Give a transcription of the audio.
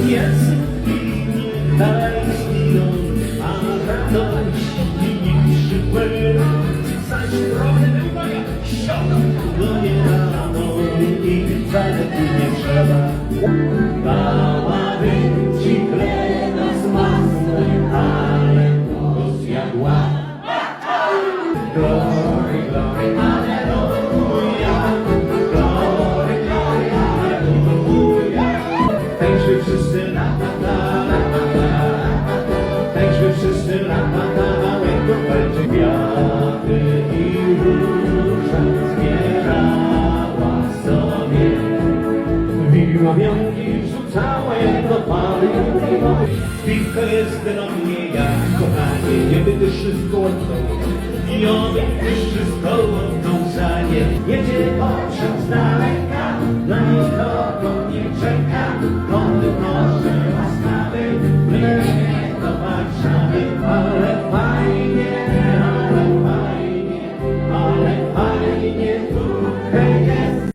Jezu i daj chwilą, a radości nie przypłyną. Zaś drobny uwaga, do niedawno i wcale tu nie trzeba. Dałabym ci chleba z masłem, ale go zjadła. Glory, glory, hallelujah. Glory, glory, hallelujah. Tańczy wszyscy la la la la la. Tańczy wszyscy la la la. Łęko walczy kwiaty i róże zbierała sobie. Wiła wianki, rzucała jak do pary. Piwko jest dla mnie jak kochanie, nie będę wszystko łatwo. I obiad wszystko łatwą za nie. Jedzie pociąg z daleka, dla nikogo nie czeka.